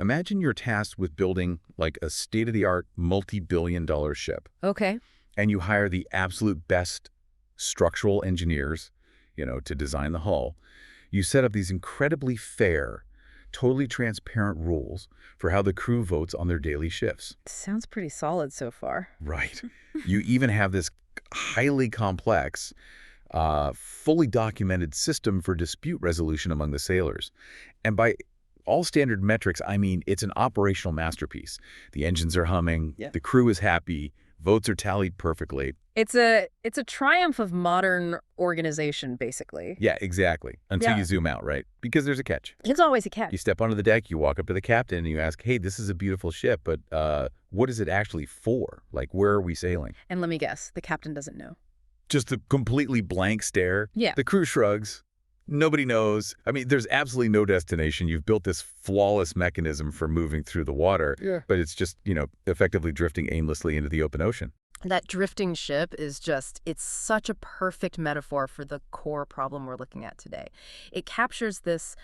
imagine you're tasked with building like a state-of-the-art multi-billion-dollar ship. Okay. And you hire the absolute best structural engineers, to design the hull. You set up these incredibly fair, totally transparent rules for how the crew votes on their daily shifts. Sounds pretty solid so far. Right. You even have this highly complex, fully documented system for dispute resolution among the sailors. And by all standard metrics, I mean it's an operational masterpiece. The engines are humming, the crew is happy, votes are tallied perfectly. It's a triumph of modern organization, basically. Yeah, exactly. Until you zoom out, right? Because there's a catch. There's always a catch. You step onto the deck, you walk up to the captain, and you ask, hey, this is a beautiful ship, but what is it actually for? Like, where are we sailing? And let me guess, the captain doesn't know. Just a completely blank stare. Yeah. The crew shrugs. Nobody knows. I mean, there's absolutely no destination. You've built this flawless mechanism for moving through the water, but it's just, effectively drifting aimlessly into the open ocean. That drifting ship is it's such a perfect metaphor for the core problem we're looking at today. It captures this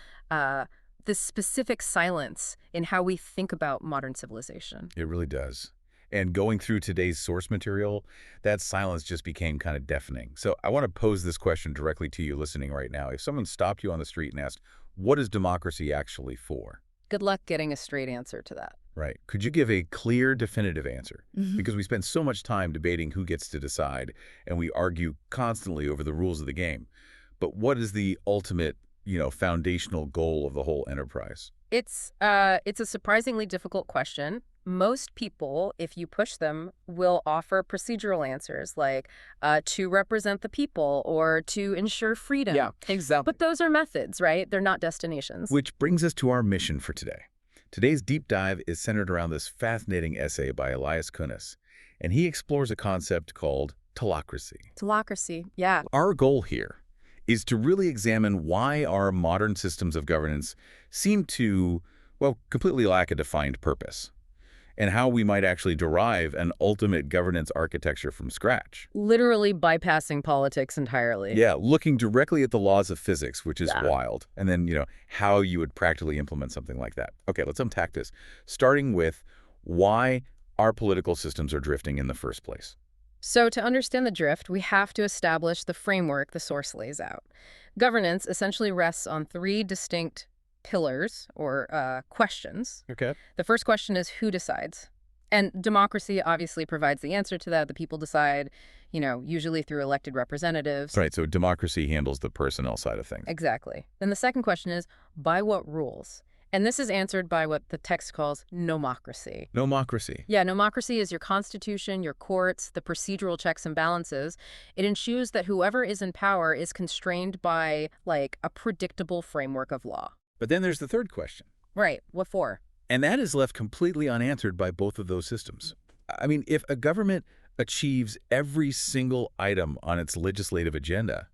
specific silence in how we think about modern civilization. It really does. And going through today's source material, that silence just became kind of deafening. So I want to pose this question directly to you listening right now. If someone stopped you on the street and asked, what is democracy actually for? Good luck getting a straight answer to that. Right. Could you give a clear, definitive answer? Because we spend so much time debating who gets to decide, and we argue constantly over the rules of the game. But what is the ultimate, foundational goal of the whole enterprise? It's a surprisingly difficult question. Most people, if you push them, will offer procedural answers like to represent the people or to ensure freedom. Yeah, exactly. But those are methods, right? They're not destinations. Which brings us to our mission for today. Today's deep dive is centered around this fascinating essay by Elias Kunis, and he explores a concept called telocracy. Telocracy, yeah. Our goal here is to really examine why our modern systems of governance seem to, completely lack a defined purpose, and how we might actually derive an ultimate governance architecture from scratch. Literally bypassing politics entirely. Yeah, looking directly at the laws of physics, which is wild. And then, how you would practically implement something like that. Okay, let's unpack this, starting with why our political systems are drifting in the first place. So to understand the drift, we have to establish the framework the source lays out. Governance essentially rests on three distinct pillars or questions. Okay. The first question is who decides? And democracy obviously provides the answer to that. The people decide, usually through elected representatives. Right, so democracy handles the personnel side of things. Exactly. Then the second question is by what rules? And this is answered by what the text calls nomocracy. Nomocracy. Yeah, nomocracy is your constitution, your courts, the procedural checks and balances. It ensures that whoever is in power is constrained by, a predictable framework of law. But then there's the third question. Right. What for? And that is left completely unanswered by both of those systems. I mean, if a government achieves every single item on its legislative agenda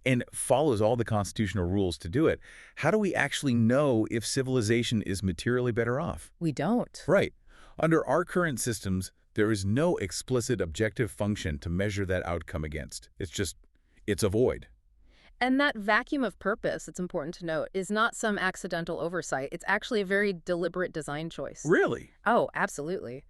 and follows all the constitutional rules to do it, how do we actually know if civilization is materially better off? We don't. Right. Under our current systems, there is no explicit objective function to measure that outcome against. It's a void. And that vacuum of purpose, it's important to note, is not some accidental oversight. It's actually a very deliberate design choice. Really? Oh, absolutely.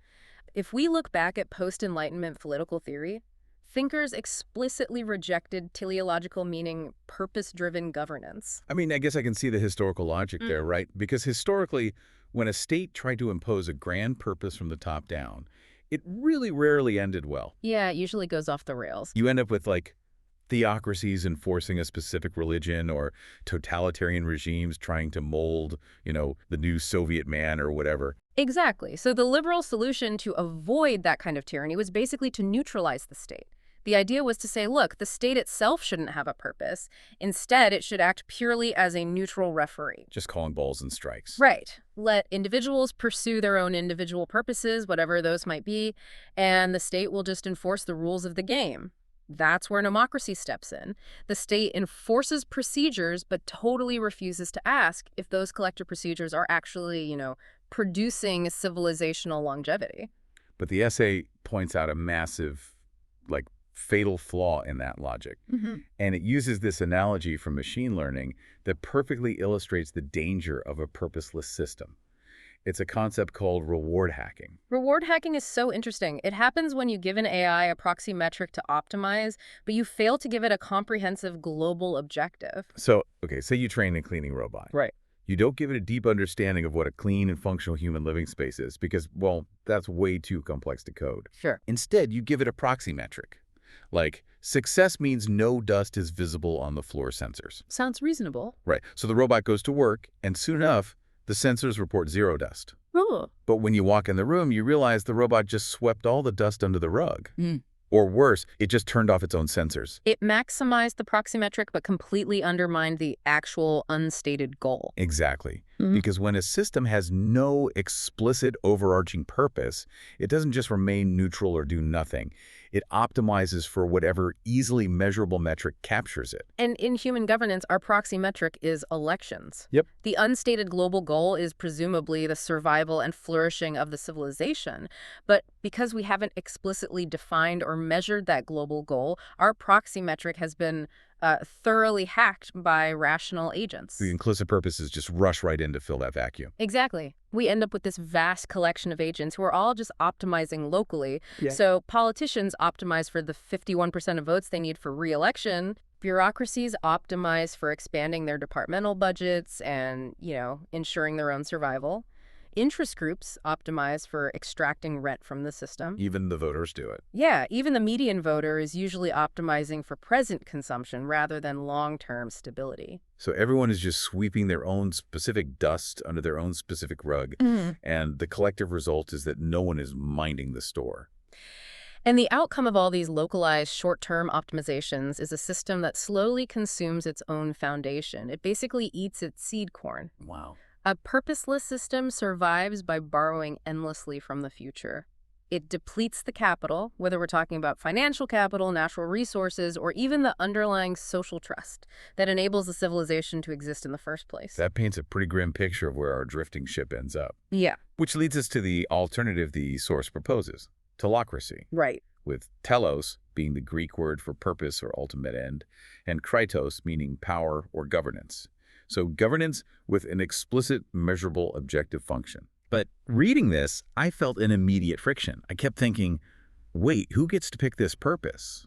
If we look back at post-Enlightenment political theory, thinkers explicitly rejected teleological, meaning purpose-driven governance. I mean, I guess I can see the historical logic there, right? Because historically, when a state tried to impose a grand purpose from the top down, it really rarely ended well. Yeah, it usually goes off the rails. You end up with, theocracies enforcing a specific religion or totalitarian regimes trying to mold, the new Soviet man or whatever. Exactly. So the liberal solution to avoid that kind of tyranny was basically to neutralize the state. The idea was to say, look, the state itself shouldn't have a purpose. Instead, it should act purely as a neutral referee. Just calling balls and strikes. Right. Let individuals pursue their own individual purposes, whatever those might be, and the state will just enforce the rules of the game. That's where nomocracy steps in. The state enforces procedures, but totally refuses to ask if those collective procedures are actually, producing civilizational longevity. But the essay points out a massive, fatal flaw in that logic. And it uses this analogy from machine learning that perfectly illustrates the danger of a purposeless system. It's a concept called reward hacking. Reward hacking is so interesting. It happens when you give an AI a proxy metric to optimize, but you fail to give it a comprehensive global objective. So, okay, say you train a cleaning robot. Right. You don't give it a deep understanding of what a clean and functional human living space is because, well, that's way too complex to code. Sure. Instead, you give it a proxy metric. Like, success means no dust is visible on the floor sensors. Sounds reasonable. Right. So the robot goes to work, and soon enough, the sensors report zero dust. Oh. But when you walk in the room, you realize the robot just swept all the dust under the rug. Mm. Or worse, it just turned off its own sensors. It maximized the proxy metric but completely undermined the actual unstated goal. Exactly. Because when a system has no explicit overarching purpose, it doesn't just remain neutral or do nothing. It optimizes for whatever easily measurable metric captures it. And in human governance, our proxy metric is elections. Yep. The unstated global goal is presumably the survival and flourishing of the civilization. But because we haven't explicitly defined or measured that global goal, our proxy metric has been thoroughly hacked by rational agents. The implicit purposes just rush right in to fill that vacuum. Exactly. We end up with this vast collection of agents who are all just optimizing locally. Yeah. So politicians optimize for the 51% of votes they need for re-election. Bureaucracies optimize for expanding their departmental budgets and, ensuring their own survival. Interest groups optimize for extracting rent from the system. Even the voters do it. Yeah, even the median voter is usually optimizing for present consumption rather than long-term stability. So everyone is just sweeping their own specific dust under their own specific rug. And the collective result is that no one is minding the store. And the outcome of all these localized short-term optimizations is a system that slowly consumes its own foundation. It basically eats its seed corn. Wow. A purposeless system survives by borrowing endlessly from the future. It depletes the capital, whether we're talking about financial capital, natural resources, or even the underlying social trust that enables the civilization to exist in the first place. That paints a pretty grim picture of where our drifting ship ends up. Yeah. Which leads us to the alternative the source proposes, telocracy, Right. with telos being the Greek word for purpose or ultimate end, and kritos meaning power or governance. So governance with an explicit, measurable, objective function. But reading this, I felt an immediate friction. I kept thinking, wait, who gets to pick this purpose?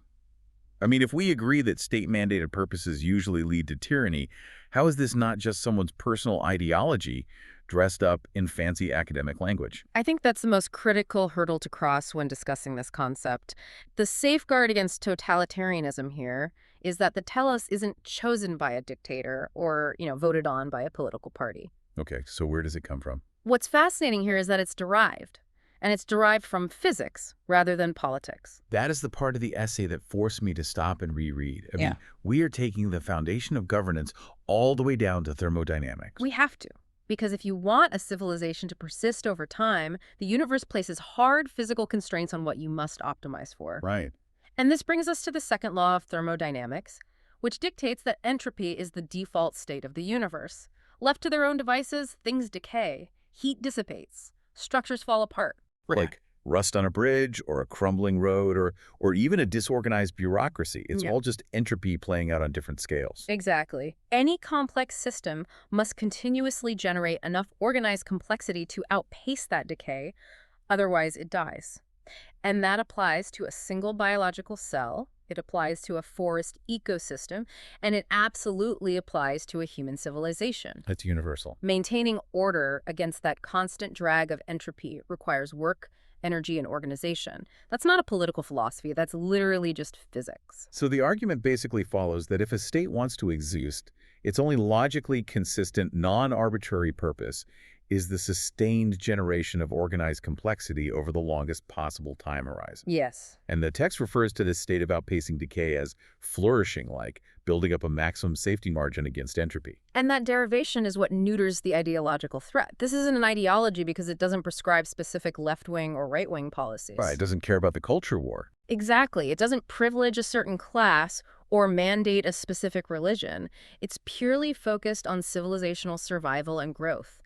I mean, if we agree that state-mandated purposes usually lead to tyranny, how is this not just someone's personal ideology dressed up in fancy academic language? I think that's the most critical hurdle to cross when discussing this concept. The safeguard against totalitarianism here is that the telos isn't chosen by a dictator or, voted on by a political party. Okay, so where does it come from? What's fascinating here is that it's derived, and it's derived from physics rather than politics. That is the part of the essay that forced me to stop and reread. I mean, we are taking the foundation of governance all the way down to thermodynamics. We have to. Because if you want a civilization to persist over time, the universe places hard physical constraints on what you must optimize for. Right. And this brings us to the second law of thermodynamics, which dictates that entropy is the default state of the universe. Left to their own devices, things decay, heat dissipates, structures fall apart. Like rust on a bridge or a crumbling road or even a disorganized bureaucracy. It's all just entropy playing out on different scales. Exactly. Any complex system must continuously generate enough organized complexity to outpace that decay, otherwise it dies. And that applies to a single biological cell, it applies to a forest ecosystem, and it absolutely applies to a human civilization. That's universal. Maintaining order against that constant drag of entropy requires work, energy, and organization. That's not a political philosophy, that's literally just physics. So the argument basically follows that if a state wants to exist, its only logically consistent, non-arbitrary purpose is the sustained generation of organized complexity over the longest possible time horizon. Yes. And the text refers to this state of outpacing decay as flourishing, like building up a maximum safety margin against entropy. And that derivation is what neuters the ideological threat. This isn't an ideology because it doesn't prescribe specific left-wing or right-wing policies. Right, it doesn't care about the culture war. Exactly. It doesn't privilege a certain class or mandate a specific religion. It's purely focused on civilizational survival and growth.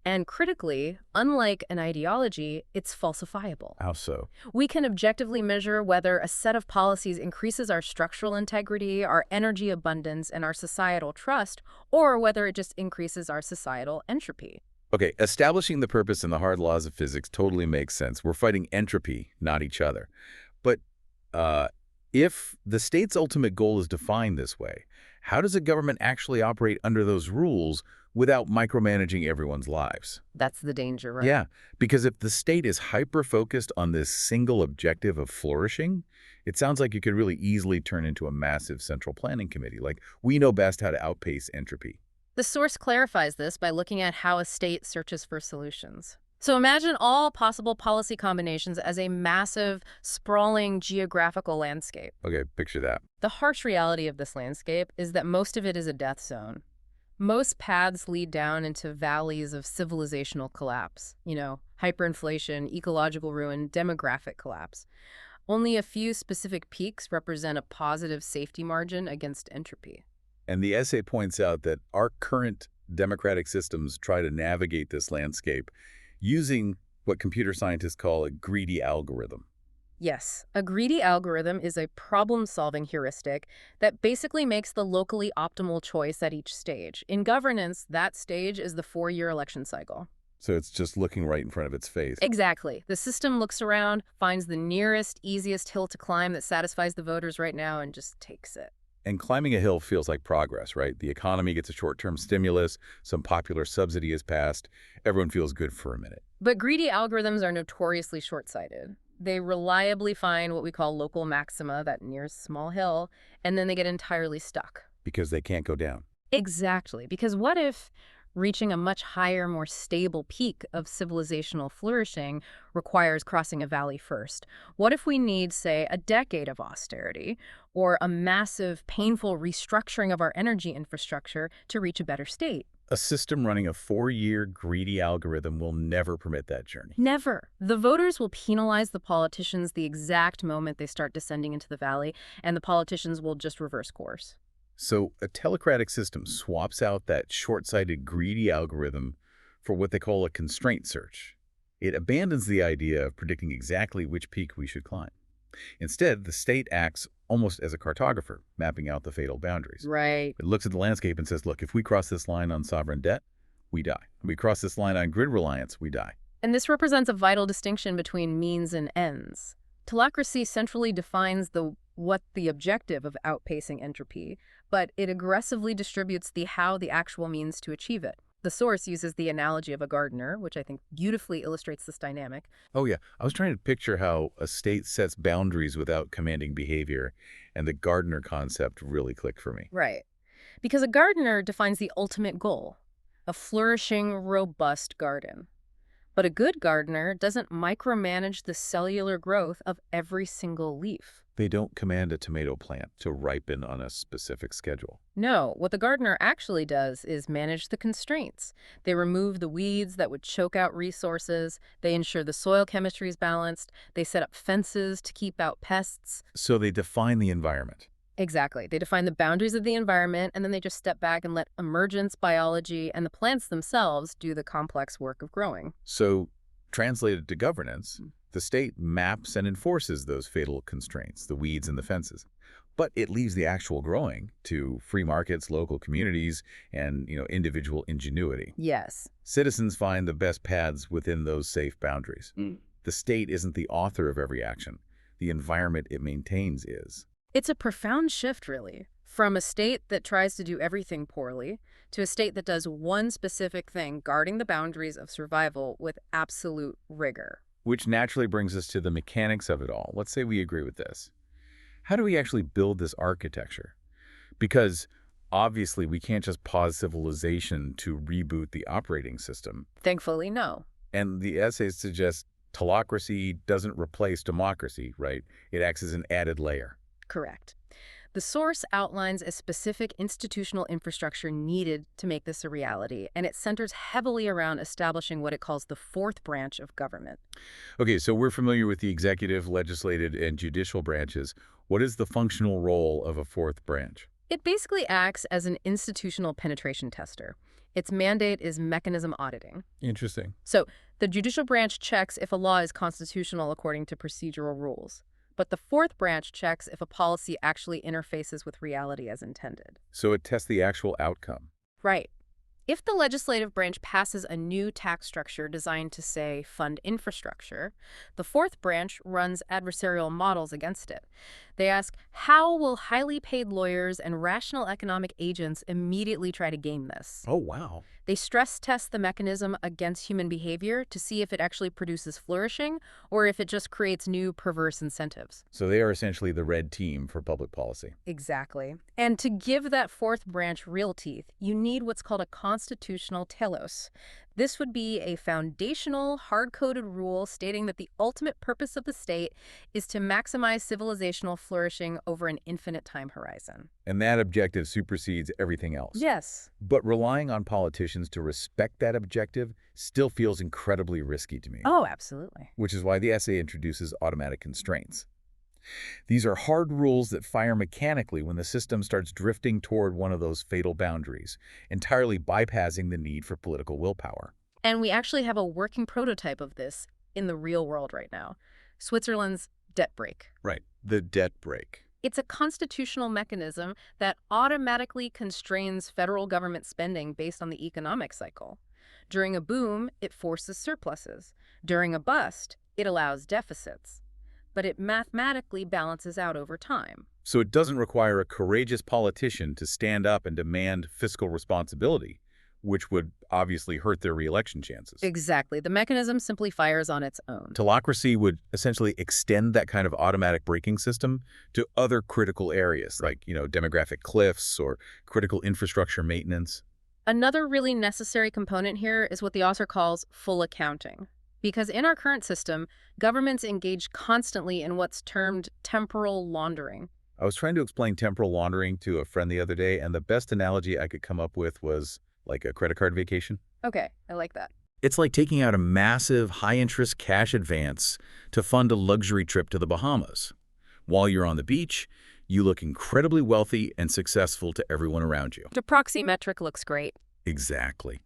And critically, unlike an ideology, it's falsifiable. How so? We can objectively measure whether a set of policies increases our structural integrity, our energy abundance, and our societal trust, or whether it just increases our societal entropy. Okay, establishing the purpose and the hard laws of physics totally makes sense. We're fighting entropy, not each other. But uh, if the state's ultimate goal is defined this way, how does a government actually operate under those rules without micromanaging everyone's lives? That's the danger, right? Yeah, because if the state is hyper-focused on this single objective of flourishing, it sounds like it could really easily turn into a massive central planning committee, like we know best how to outpace entropy. The source clarifies this by looking at how a state searches for solutions. So imagine all possible policy combinations as a massive, sprawling geographical landscape. Okay, picture that. The harsh reality of this landscape is that most of it is a death zone. Most paths lead down into valleys of civilizational collapse, hyperinflation, ecological ruin, demographic collapse. Only a few specific peaks represent a positive safety margin against entropy. And the essay points out that our current democratic systems try to navigate this landscape using what computer scientists call a greedy algorithm. Yes, a greedy algorithm is a problem-solving heuristic that basically makes the locally optimal choice at each stage. In governance, that stage is the 4-year election cycle. So it's just looking right in front of its face. Exactly. The system looks around, finds the nearest, easiest hill to climb that satisfies the voters right now, and just takes it. And climbing a hill feels like progress, right? The economy gets a short-term stimulus, some popular subsidy is passed, everyone feels good for a minute. But greedy algorithms are notoriously short-sighted. They reliably find what we call local maxima, that nearest small hill, and then they get entirely stuck. Because they can't go down. Exactly. Because what if reaching a much higher, more stable peak of civilizational flourishing requires crossing a valley first? What if we need, say, a decade of austerity or a massive, painful restructuring of our energy infrastructure to reach a better state? A system running a 4-year greedy algorithm will never permit that journey. Never. The voters will penalize the politicians the exact moment they start descending into the valley, and the politicians will just reverse course. So a telocratic system swaps out that short-sighted greedy algorithm for what they call a constraint search. It abandons the idea of predicting exactly which peak we should climb. Instead, the state acts almost as a cartographer, mapping out the fatal boundaries. Right. It looks at the landscape and says, look, if we cross this line on sovereign debt, we die. If we cross this line on grid reliance, we die. And this represents a vital distinction between means and ends. Telocracy centrally defines what the objective of outpacing entropy, but it aggressively distributes the how, the actual means to achieve it. The source uses the analogy of a gardener, which I think beautifully illustrates this dynamic. Oh yeah, I was trying to picture how a state sets boundaries without commanding behavior, and the gardener concept really clicked for me. Right. Because a gardener defines the ultimate goal, a flourishing, robust garden. But a good gardener doesn't micromanage the cellular growth of every single leaf. They don't command a tomato plant to ripen on a specific schedule. No, what the gardener actually does is manage the constraints. They remove the weeds that would choke out resources. They ensure the soil chemistry is balanced. They set up fences to keep out pests. So they define the environment. Exactly. They define the boundaries of the environment, and then they just step back and let emergence, biology, and the plants themselves do the complex work of growing. So, translated to governance, the state maps and enforces those fatal constraints, the weeds and the fences. But it leaves the actual growing to free markets, local communities, and individual ingenuity. Yes. Citizens find the best paths within those safe boundaries. Mm. The state isn't the author of every action. The environment it maintains is. It's a profound shift, really, from a state that tries to do everything poorly to a state that does one specific thing, guarding the boundaries of survival with absolute rigor. Which naturally brings us to the mechanics of it all. Let's say we agree with this. How do we actually build this architecture? Because obviously we can't just pause civilization to reboot the operating system. Thankfully, no. And the essays suggest telocracy doesn't replace democracy, right? It acts as an added layer. Correct. The source outlines a specific institutional infrastructure needed to make this a reality, and it centers heavily around establishing what it calls the fourth branch of government. Okay, so we're familiar with the executive, legislative, and judicial branches. What is the functional role of a fourth branch? It basically acts as an institutional penetration tester. Its mandate is mechanism auditing. Interesting. So the judicial branch checks if a law is constitutional according to procedural rules. But the fourth branch checks if a policy actually interfaces with reality as intended. So it tests the actual outcome. Right. If the legislative branch passes a new tax structure designed to, say, fund infrastructure, the fourth branch runs adversarial models against it. They ask, how will highly paid lawyers and rational economic agents immediately try to game this? Oh, wow. They stress test the mechanism against human behavior to see if it actually produces flourishing or if it just creates new perverse incentives. So they are essentially the red team for public policy. Exactly. And to give that fourth branch real teeth, you need what's called a constitutional telos. This would be a foundational, hard-coded rule stating that the ultimate purpose of the state is to maximize civilizational flourishing over an infinite time horizon. And that objective supersedes everything else. Yes. But relying on politicians to respect that objective still feels incredibly risky to me. Oh, absolutely. Which is why the essay introduces automatic constraints. These are hard rules that fire mechanically when the system starts drifting toward one of those fatal boundaries, entirely bypassing the need for political willpower. And we actually have a working prototype of this in the real world right now. Switzerland's debt brake. Right, the debt brake. It's a constitutional mechanism that automatically constrains federal government spending based on the economic cycle. During a boom, it forces surpluses. During a bust, it allows deficits. But it mathematically balances out over time. So it doesn't require a courageous politician to stand up and demand fiscal responsibility, which would obviously hurt their re-election chances. Exactly. The mechanism simply fires on its own. Telocracy would essentially extend that kind of automatic braking system to other critical areas, like, demographic cliffs or critical infrastructure maintenance. Another really necessary component here is what the author calls full accounting. Because in our current system, governments engage constantly in what's termed temporal laundering. I was trying to explain temporal laundering to a friend the other day, and the best analogy I could come up with was like a credit card vacation. Okay, I like that. It's like taking out a massive, high-interest cash advance to fund a luxury trip to the Bahamas. While you're on the beach, you look incredibly wealthy and successful to everyone around you. The proxy metric looks great. Exactly.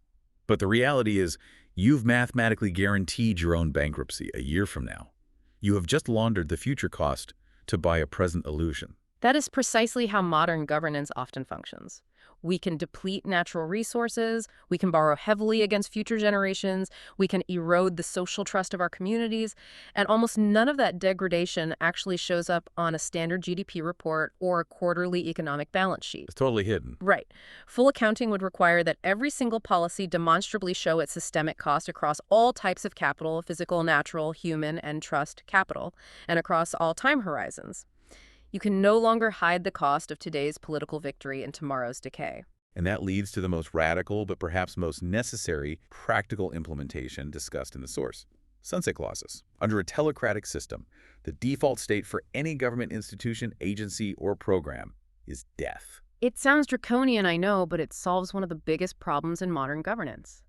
But the reality is, you've mathematically guaranteed your own bankruptcy a year from now. You have just laundered the future cost to buy a present illusion. That is precisely how modern governance often functions. We can deplete natural resources, we can borrow heavily against future generations, we can erode the social trust of our communities, and almost none of that degradation actually shows up on a standard GDP report or a quarterly economic balance sheet. It's totally hidden. Right. Full accounting would require that every single policy demonstrably show its systemic cost across all types of capital, physical, natural, human, and trust capital, and across all time horizons. You can no longer hide the cost of today's political victory and tomorrow's decay. And that leads to the most radical, but perhaps most necessary, practical implementation discussed in the source: sunset clauses. Under a telocratic system, the default state for any government institution, agency, or program is death. It sounds draconian, I know, but it solves one of the biggest problems in modern governance: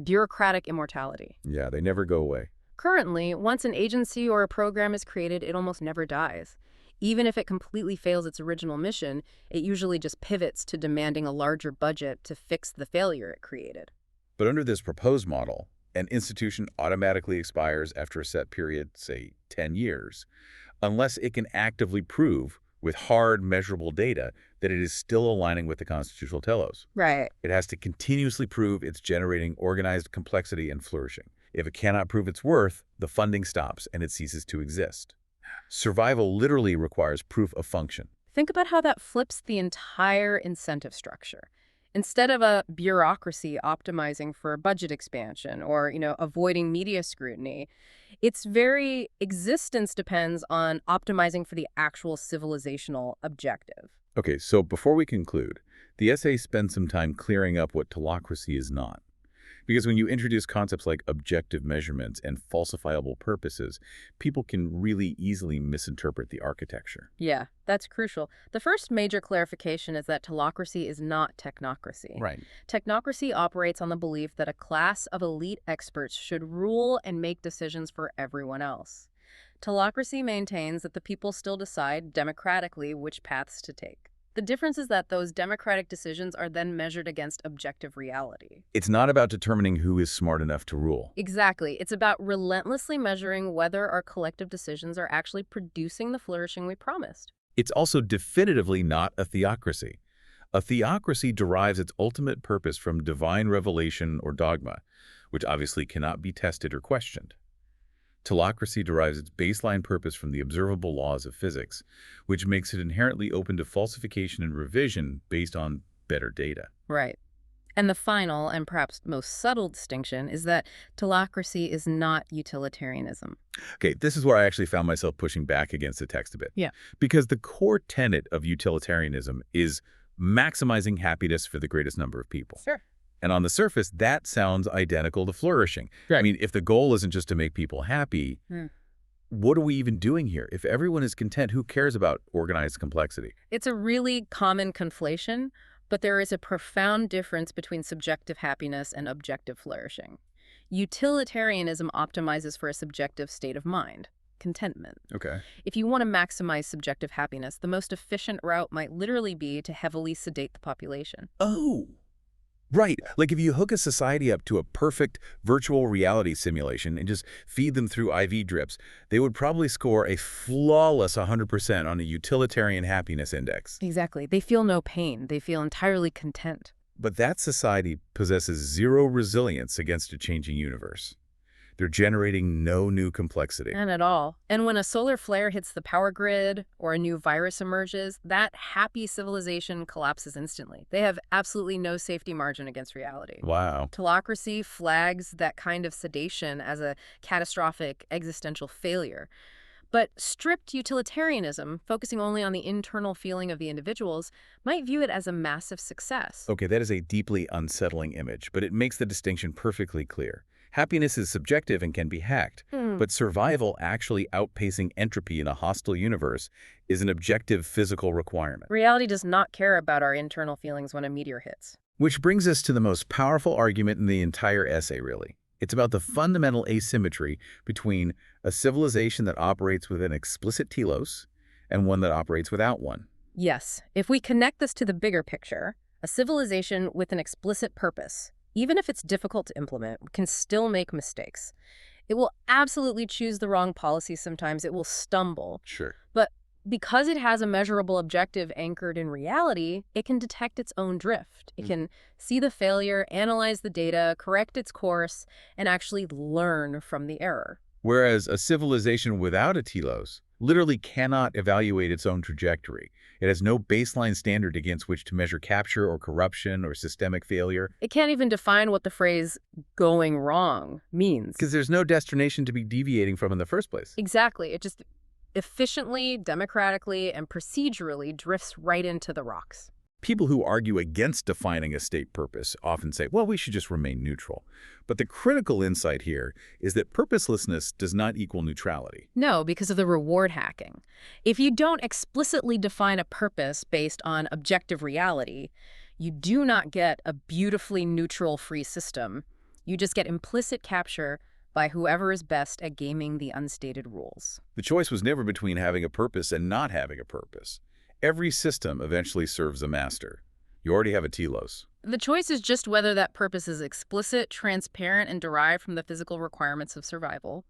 bureaucratic immortality. Yeah, they never go away. Currently, once an agency or a program is created, it almost never dies. Even if it completely fails its original mission, it usually just pivots to demanding a larger budget to fix the failure it created. But under this proposed model, an institution automatically expires after a set period, say 10 years, unless it can actively prove with hard, measurable data that it is still aligning with the constitutional telos. Right. It has to continuously prove it's generating organized complexity and flourishing. If it cannot prove its worth, the funding stops and it ceases to exist. Survival literally requires proof of function. Think about how that flips the entire incentive structure. Instead of a bureaucracy optimizing for budget expansion or, avoiding media scrutiny, its very existence depends on optimizing for the actual civilizational objective. Okay, so before we conclude, the essay spends some time clearing up what telocracy is not. Because when you introduce concepts like objective measurements and falsifiable purposes, people can really easily misinterpret the architecture. Yeah, that's crucial. The first major clarification is that telocracy is not technocracy. Right. Technocracy operates on the belief that a class of elite experts should rule and make decisions for everyone else. Telocracy maintains that the people still decide democratically which paths to take. The difference is that those democratic decisions are then measured against objective reality. It's not about determining who is smart enough to rule. Exactly. It's about relentlessly measuring whether our collective decisions are actually producing the flourishing we promised. It's also definitively not a theocracy. A theocracy derives its ultimate purpose from divine revelation or dogma, which obviously cannot be tested or questioned. Telocracy derives its baseline purpose from the observable laws of physics, which makes it inherently open to falsification and revision based on better data. Right. And the final, and perhaps most subtle distinction, is that telocracy is not utilitarianism. Okay, this is where I actually found myself pushing back against the text a bit. Yeah. Because the core tenet of utilitarianism is maximizing happiness for the greatest number of people. Sure. And on the surface, that sounds identical to flourishing. Right. I mean, if the goal isn't just to make people happy, what are we even doing here? If everyone is content, who cares about organized complexity? It's a really common conflation, but there is a profound difference between subjective happiness and objective flourishing. Utilitarianism optimizes for a subjective state of mind, contentment. Okay. If you want to maximize subjective happiness, the most efficient route might literally be to heavily sedate the population. Oh, right. Like if you hook a society up to a perfect virtual reality simulation and just feed them through IV drips, they would probably score a flawless 100% on a utilitarian happiness index. Exactly. They feel no pain. They feel entirely content. But that society possesses zero resilience against a changing universe. They're generating no new complexity. None at all. And when a solar flare hits the power grid or a new virus emerges, that happy civilization collapses instantly. They have absolutely no safety margin against reality. Wow. Telocracy flags that kind of sedation as a catastrophic existential failure. But strict utilitarianism, focusing only on the internal feeling of the individuals, might view it as a massive success. Okay, that is a deeply unsettling image, but it makes the distinction perfectly clear. Happiness is subjective and can be hacked, but survival actually outpacing entropy in a hostile universe is an objective physical requirement. Reality does not care about our internal feelings when a meteor hits. Which brings us to the most powerful argument in the entire essay, really. It's about the fundamental asymmetry between a civilization that operates with an explicit telos and one that operates without one. Yes, if we connect this to the bigger picture, a civilization with an explicit purpose, even if it's difficult to implement, can still make mistakes. It will absolutely choose the wrong policy sometimes. It will stumble. Sure. But because it has a measurable objective anchored in reality, it can detect its own drift. It can see the failure, analyze the data, correct its course, and actually learn from the error. Whereas a civilization without a telos literally cannot evaluate its own trajectory. It has no baseline standard against which to measure capture or corruption or systemic failure. It can't even define what the phrase going wrong means. Because there's no destination to be deviating from in the first place. Exactly. It just efficiently, democratically, and procedurally drifts right into the rocks. People who argue against defining a state purpose often say, well, we should just remain neutral. But the critical insight here is that purposelessness does not equal neutrality. No, because of the reward hacking. If you don't explicitly define a purpose based on objective reality, you do not get a beautifully neutral free system. You just get implicit capture by whoever is best at gaming the unstated rules. The choice was never between having a purpose and not having a purpose. Every system eventually serves a master. You already have a telos. The choice is just whether that purpose is explicit, transparent, and derived from the physical requirements of survival,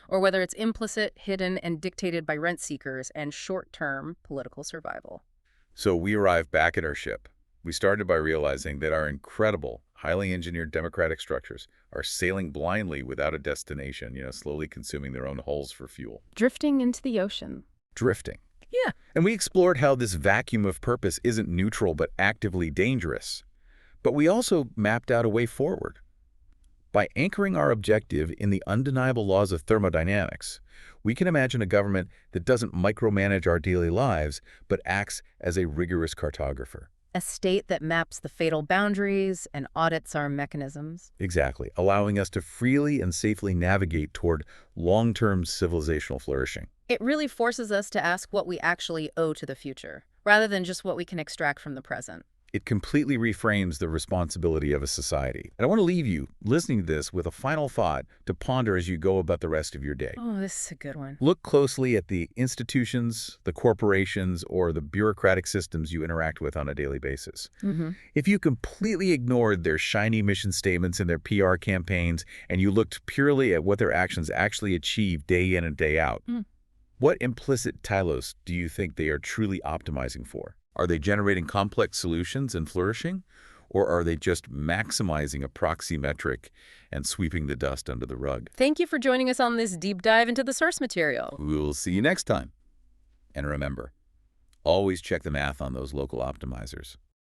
or whether it's implicit, hidden, and dictated by rent seekers and short-term political survival. So we arrive back at our ship. We started by realizing that our incredible, highly engineered democratic structures are sailing blindly without a destination, slowly consuming their own hulls for fuel. Drifting into the ocean. Drifting. Yeah. And we explored how this vacuum of purpose isn't neutral but actively dangerous. But we also mapped out a way forward. By anchoring our objective in the undeniable laws of thermodynamics, we can imagine a government that doesn't micromanage our daily lives but acts as a rigorous cartographer. A state that maps the fatal boundaries and audits our mechanisms. Exactly, allowing us to freely and safely navigate toward long-term civilizational flourishing. It really forces us to ask what we actually owe to the future, rather than just what we can extract from the present. It completely reframes the responsibility of a society. And I want to leave you, listening to this, with a final thought to ponder as you go about the rest of your day. Oh, this is a good one. Look closely at the institutions, the corporations, or the bureaucratic systems you interact with on a daily basis. If you completely ignored their shiny mission statements and their PR campaigns, and you looked purely at what their actions actually achieve day in and day out, what implicit telos do you think they are truly optimizing for? Are they generating complex solutions and flourishing? Or are they just maximizing a proxy metric and sweeping the dust under the rug? Thank you for joining us on this deep dive into the source material. We'll see you next time. And remember, always check the math on those local optimizers.